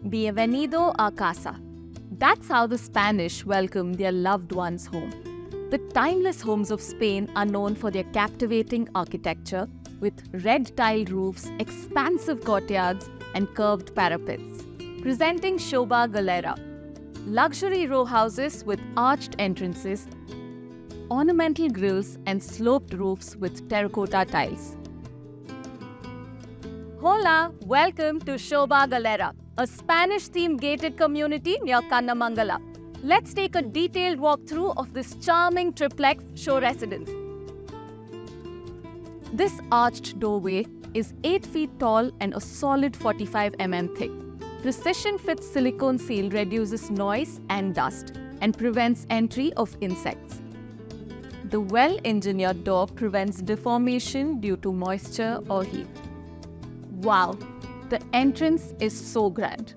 Bienvenido a casa. That's how the Spanish welcome their loved ones home. The timeless homes of Spain are known for their captivating architecture with red tiled roofs, expansive courtyards, and curved parapets. Presenting Shoba Galera, luxury row houses with arched entrances, ornamental grills, and sloped roofs with terracotta tiles. Hola, welcome to Shoba Galera, a Spanish-themed gated community near Kannamangala. Let's take a detailed walkthrough of this charming triplex show residence. This arched doorway is 8 feet tall and a solid 45 mm thick. Precision-fit silicone seal reduces noise and dust and prevents entry of insects. The well-engineered door prevents deformation due to moisture or heat. Wow, the entrance is so grand.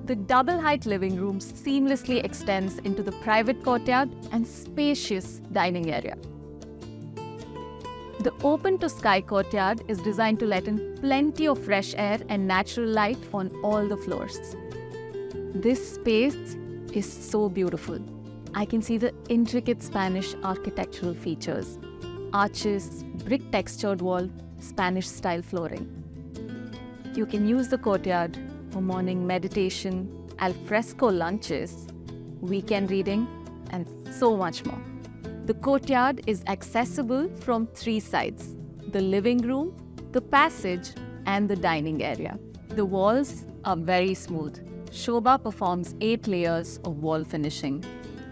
The double-height living room seamlessly extends into the private courtyard and spacious dining area. The open-to-sky courtyard is designed to let in plenty of fresh air and natural light on all the floors. This space is so beautiful. I can see the intricate Spanish architectural features, arches, brick-textured wall, Spanish-style flooring. You can use the courtyard for morning meditation, alfresco lunches, weekend reading, and so much more. The courtyard is accessible from 3 sides: the living room, the passage, and the dining area. The walls are very smooth. Shoba performs 8 layers of wall finishing.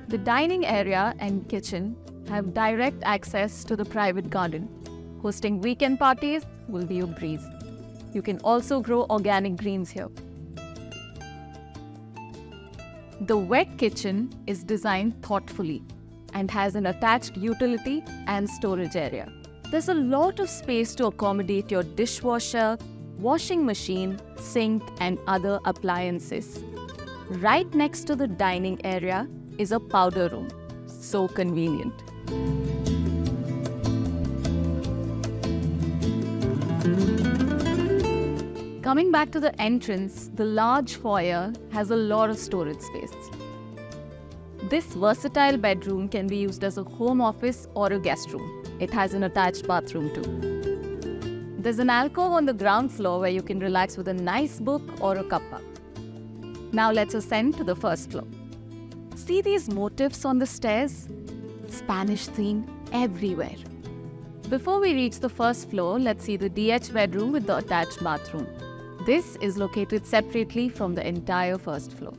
The dining area and kitchen have direct access to the private garden. Hosting weekend parties will be a breeze. You can also grow organic greens here. The wet kitchen is designed thoughtfully and has an attached utility and storage area. There's a lot of space to accommodate your dishwasher, washing machine, sink, and other appliances. Right next to the dining area is a powder room. So convenient. Coming back to the entrance, the large foyer has a lot of storage space. This versatile bedroom can be used as a home office or a guest room. It has an attached bathroom too. There's an alcove on the ground floor where you can relax with a nice book or a cuppa. Now let's ascend to the first floor. See these motifs on the stairs? Spanish theme everywhere. Before we reach the first floor, let's see the DH bedroom with the attached bathroom. This is located separately from the entire first floor.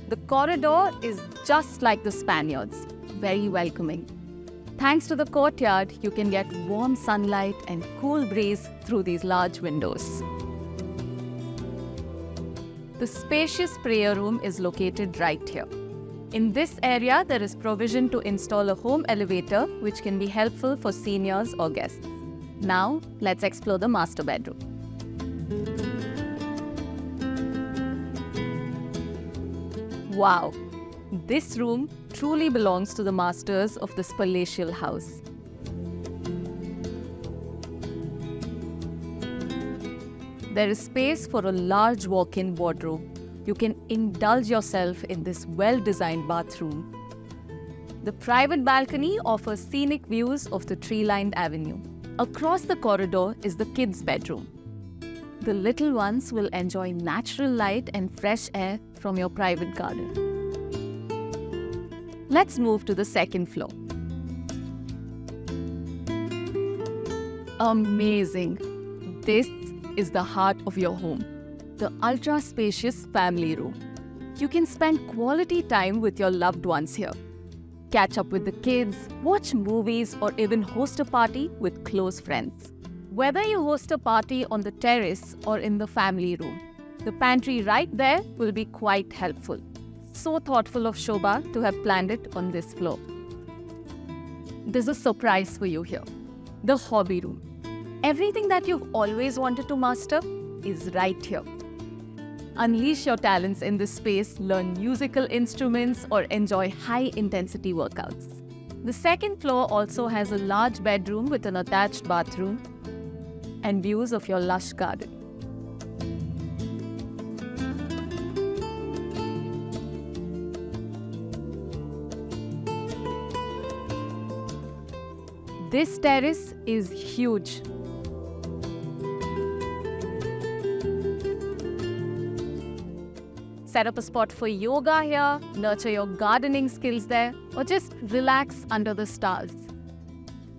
The corridor is just like the Spaniards, very welcoming. Thanks to the courtyard, you can get warm sunlight and cool breeze through these large windows. The spacious prayer room is located right here. In this area, there is provision to install a home elevator, which can be helpful for seniors or guests. Now, let's explore the master bedroom. Wow, this room truly belongs to the masters of this palatial house. There is space for a large walk-in wardrobe. You can indulge yourself in this well-designed bathroom. The private balcony offers scenic views of the tree-lined avenue. Across the corridor is the kids' bedroom. The little ones will enjoy natural light and fresh air from your private garden. Let's move to the second floor. Amazing! This is the heart of your home, the ultra-spacious family room. You can spend quality time with your loved ones here. Catch up with the kids, watch movies, or even host a party with close friends. Whether you host a party on the terrace or in the family room, the pantry right there will be quite helpful. So thoughtful of Shoba to have planned it on this floor. There's a surprise for you here, the hobby room. Everything that you've always wanted to master is right here. Unleash your talents in this space, learn musical instruments, or enjoy high-intensity workouts. The second floor also has a large bedroom with an attached bathroom and views of your lush garden. This terrace is huge. Set up a spot for yoga here, nurture your gardening skills there, or just relax under the stars.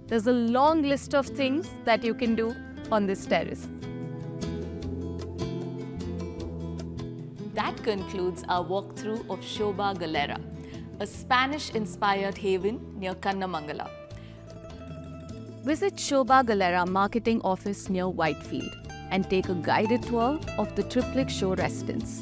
There's a long list of things that you can do on this terrace. That concludes our walkthrough of Shobha Galera, a Spanish-inspired haven near Kannamangala. Visit Shobha Galera Marketing Office near Whitefield and take a guided tour of the Triplik Show residence.